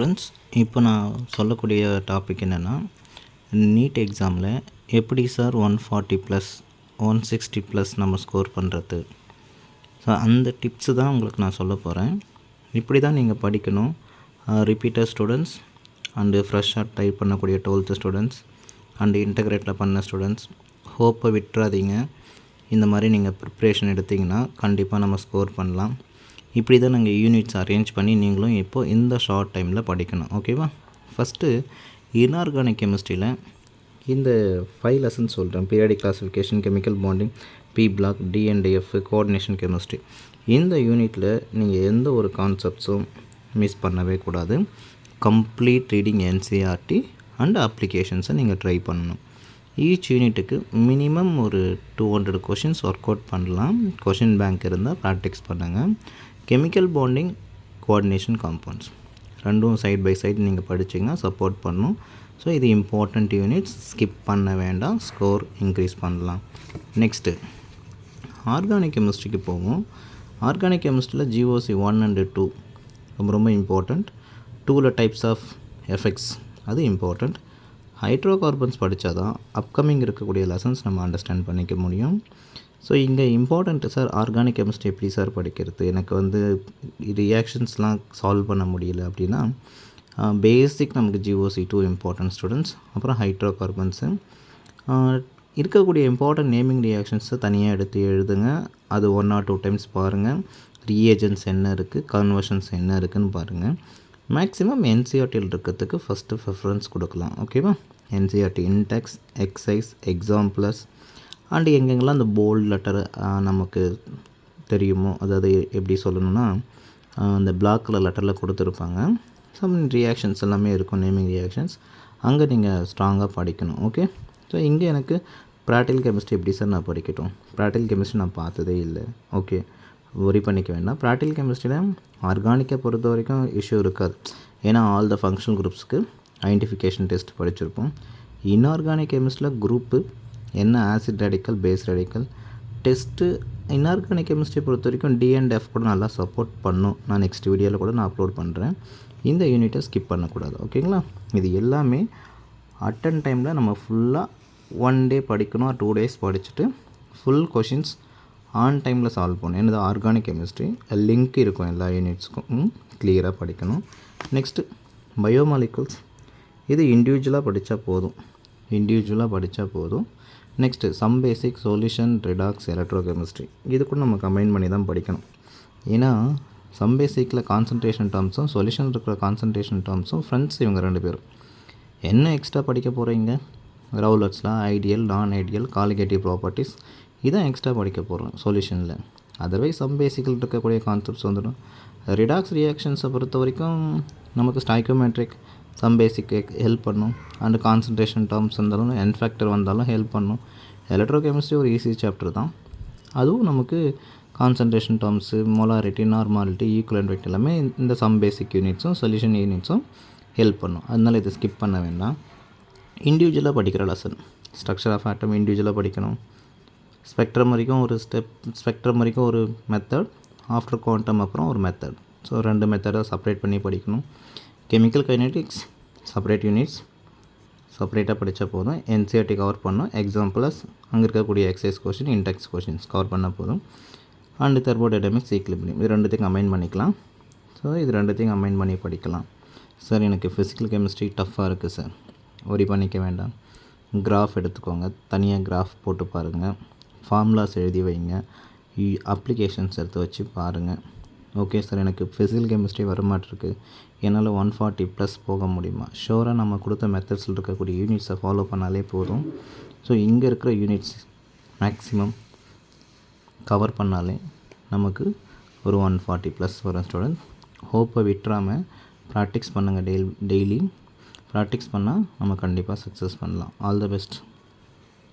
Friends, இப்போ நான் சொல்லக்கூடிய டாபிக் என்னென்னா, நீட் எக்ஸாமில் எப்படி சார் 140 ப்ளஸ் 160 ப்ளஸ் நம்ம ஸ்கோர் பண்ணுறது. ஸோ அந்த டிப்ஸு தான் உங்களுக்கு நான் சொல்ல போகிறேன். இப்படி தான் நீங்கள் படிக்கணும். ரிப்பீட்டர் ஸ்டூடெண்ட்ஸ் அண்டு ஃப்ரெஷ்ஷாக டைப் பண்ணக்கூடிய 12th ஸ்டூடெண்ட்ஸ் அண்டு இன்டகிரேட்டில் பண்ண ஸ்டூடெண்ட்ஸ், ஹோப்பை விட்டுறாதீங்க. இந்த மாதிரி நீங்கள் ப்ரிப்ரேஷன் எடுத்திங்கன்னா கண்டிப்பாக நம்ம ஸ்கோர் பண்ணலாம். இப்படி தான் நாங்கள் யூனிட்ஸ் அரேஞ்ச் பண்ணி நீங்களும் இப்போது இந்த ஷார்ட் டைமில் படிக்கணும். ஓகேவா? ஃபஸ்ட்டு இன்ஆர்கானிக் கெமிஸ்ட்ரியில் இந்த 5 லெசன்ஸ் சொல்கிறேன். Periodic classification, chemical bonding, P block, D and F, coordination chemistry. இந்த யூனிட்டில் நீங்கள் எந்த ஒரு கான்செப்ட்ஸும் மிஸ் பண்ணவே கூடாது. கம்ப்ளீட் ரீடிங் என்சிஆர்டி அண்ட் அப்ளிகேஷன்ஸை நீங்கள் ட்ரை பண்ணணும். ஈச் யூனிட்டுக்கு மினிமம் ஒரு 200 கொஷின்ஸ் ஒர்க் அவுட் பண்ணலாம். கொஷின் பேங்க் இருந்தால் ப்ராக்டிஸ் பண்ணுங்கள். கெமிக்கல் பாண்டிங், கோஆர்டினேஷன், காம்பவுண்ட்ஸ் ரெண்டும் சைட் பை சைடு நீங்கள் படிச்சிங்கன்னா சப்போர்ட் பண்ணும். ஸோ இது இம்பார்ட்டண்ட் யூனிட்ஸ், ஸ்கிப் பண்ண வேண்டாம், ஸ்கோர் இன்க்ரீஸ் பண்ணலாம். நெக்ஸ்ட்டு ஆர்கானிக் கெமிஸ்ட்ரிக்கு போவோம். ஆர்கானிக் கெமிஸ்ட்ரியில் GOC 1 and 2 ரொம்ப இம்பார்ட்டண்ட். 2ல் டைப்ஸ் ஆஃப் எஃபெக்ட்ஸ் அது இம்பார்ட்டண்ட். ஹைட்ரோ கார்பன்ஸ் படித்தா தான் அப்கமிங் இருக்கக்கூடிய லெசன்ஸ் நம்ம அண்டர்ஸ்டாண்ட் பண்ணிக்க முடியும். ஸோ இங்கே இம்பார்ட்டண்ட்டு சார், ஆர்கானிக் கெமிஸ்ட்ரி எப்படி சார் படிக்கிறது, எனக்கு ரியாக்ஷன்ஸ்லாம் சால்வ் பண்ண முடியல அப்படின்னா, பேசிக் நமக்கு GOC 2 இம்பார்ட்டன்ட் ஸ்டூடெண்ட்ஸ். அப்புறம் ஹைட்ரோ கார்பன்ஸு இருக்கக்கூடிய இம்பார்ட்டன்ட் நேமிங் ரியாக்ஷன்ஸை தனியாக எடுத்து எழுதுங்க. அது 1 or 2 டைம்ஸ் பாருங்கள். ரீஏஜென்ட்ஸ் என்ன இருக்குது, கன்வர்ஷன்ஸ் என்ன இருக்குதுன்னு பாருங்கள். மேக்ஸிமம் என்சிஆர்டியில் இருக்கிறதுக்கு ஃபஸ்ட்டு ப்ரிஃபரன்ஸ் கொடுக்கலாம். ஓகேவா? NCERT index, exercise, exam plus and எங்கெங்கெல்லாம் அந்த போல்ட் லெட்டர் நமக்கு தெரியுமோ, அதாவது எப்படி சொல்லணும்னா, அந்த பிளாக் கலர் லெட்டரில் கொடுத்துருப்பாங்க. சம் ரியாக்ஷன்ஸ் எல்லாமே இருக்கும், நேமிங் ரியாக்ஷன்ஸ். அங்கே நீங்கள் ஸ்ட்ராங்காக படிக்கணும். ஓகே? ஸோ இங்கே எனக்கு ப்ராக்டிகல் கெமிஸ்ட்ரி எப்படி சார் நான் படிக்கட்டும்? ப்ராக்டிகல் கெமிஸ்ட்ரி நான் பார்த்ததே இல்லை. ஓகே, ஒரி பண்ணிக்க வேண்டாம். ப்ராக்டிகல் கெமிஸ்ட்ரியில் ஆர்கானிக்கை பொறுத்த வரைக்கும் இஷ்யூ இருக்காது. ஏன்னா ஆல் த ஃபங்க்ஷனல் குரூப்ஸ்க்கு ஐடென்டிஃபிகேஷன் டெஸ்ட் படிச்சிருப்போம். இன்ஆர்கானிக் கெமிஸ்ட்ரியில் குரூப்பு என்ன, acid radical, base radical test. Inorganic chemistry பொறுத்த வரைக்கும் டிஎன்டிஎஃப் கூட நல்லா சப்போர்ட் பண்ணும். நான் நெக்ஸ்ட் வீடியோவில் கூட நான் அப்லோட் பண்ணுறேன். இந்த யூனிட்டை ஸ்கிப் பண்ணக்கூடாது. ஓகேங்களா? இது எல்லாமே அட்டன் டைமில் நம்ம ஃபுல்லாக 1 day படிக்கணும், 2 days படிச்சுட்டு ஃபுல் கொஷின்ஸ் ஆன் டைமில் சால்வ் பண்ணணும். என்னது ஆர்கானிக் கெமிஸ்ட்ரி லிங்க் இருக்கும் எல்லா யூனிட்ஸ்க்கும், கிளியராக படிக்கணும். நெக்ஸ்ட்டு பயோமாலிகுல்ஸ், இது இண்டிவிஜுவலாக படித்தா போதும். Next some basic, solution, redox, electrochemistry இது கூட நம்ம கம்பைன் பண்ணி தான் படிக்கணும். ஏன்னா சம் பேசிக்கில் கான்சன்ட்ரேஷன் டேர்ம்ஸும், சொல்யூஷன் இருக்கிற கான்சன்ட்ரேஷன் டேர்ம்ஸும் ஃப்ரெண்ட்ஸ் இவங்க 2 பேரும். என்ன எக்ஸ்ட்ரா படிக்க போகிறீங்க? ரவுலட்ஸ்லாம், ideal, non ideal, colligative properties இதான் எக்ஸ்ட்ரா படிக்க போகிறோம் சொல்யூஷனில். அதர்வைஸ் சம் பேசிக்கில் இருக்கக்கூடிய கான்செப்ட்ஸ் வந்துடும். ரிடாக்ஸ் ரியாக்ஷன்ஸை பொறுத்த வரைக்கும் நமக்கு ஸ்டாய்கோமெட்ரிக், சம் பேசிக் ஹெல்ப் பண்ணும். அண்டு கான்சன்ட்ரேஷன் டேர்ம்ஸ் இருந்தாலும், என் ஃபேக்டர் வந்தாலும் ஹெல்ப் பண்ணும். எலக்ட்ரோ கெமிஸ்ட்ரி ஒரு ஈஸி சாப்டர் தான். அதுவும் நமக்கு concentration terms, molarity, normality, equivalent vector எல்லாமே இந்த சம் பேசிக் யூனிட்ஸும் சொல்யூஷன் யூனிட்ஸும் ஹெல்ப் பண்ணும். அதனால் இதை ஸ்கிப் பண்ண வேண்டாம். இண்டிவிஜுவலாக படிக்கிற லெசன், ஸ்ட்ரக்சர் ஆஃப் ஆட்டம் இண்டிவிஜுவலாக படிக்கணும். ஸ்பெக்ட்ரம் வரைக்கும் ஒரு மெத்தட், ஆஃப்டர் குவாண்டம் அப்புறம் ஒரு மெத்தட். ஸோ 2 மெத்தடை செப்பரேட் பண்ணி படிக்கணும். கெமிக்கல் கைனெட்டிக்ஸ் செப்பரேட் யூனிட்ஸ், செப்பரேட்டாக படித்தா போதும். என்சிஆர்டி கவர் பண்ணணும். எக்ஸாம் ப்ளஸ் அங்கே இருக்கக்கூடிய exercise question, index questions cover பண்ணால் போதும். அண்டு தெர்மோடைனமிக்ஸ், ஈக்லிபிரியம் இது 2த்தையும் கம்பைன் பண்ணிக்கலாம். ஸோ இது 2த்தையும் கம்பைன் பண்ணி படிக்கலாம். சார் எனக்கு ஃபிசிக்கல் கெமிஸ்ட்ரி டஃப்பாக இருக்குது சார், ஒரி பண்ணிக்க வேண்டாம். கிராஃப் எடுத்துக்கோங்க, தனியாக கிராஃப் போட்டு பாருங்கள். ஃபார்முலாஸ் எழுதி வைங்க, அப்ளிகேஷன்ஸ் எடுத்து வச்சு பாருங்கள். ஓகே சார், எனக்கு ஃபிசிக்கல் கெமிஸ்ட்ரி வரமாட்டிருக்கு, என்னால் 140 ப்ளஸ் போக முடியுமா? ஷோராக நம்ம கொடுத்த மெத்தட்ஸில் இருக்கக்கூடிய யூனிட்ஸை ஃபாலோ பண்ணாலே போதும். ஸோ இங்கே இருக்கிற யூனிட்ஸ் மேக்ஸிமம் கவர் பண்ணாலே நமக்கு ஒரு 140 ப்ளஸ் வரும் ஸ்டூடெண்ட். ஹோப்பை விட்டுறாமல் ப்ராக்டிஸ் பண்ணுங்கள். டெய்லி ப்ராக்டிஸ் பண்ணால் நம்ம கண்டிப்பாக சக்ஸஸ் பண்ணலாம். All the best.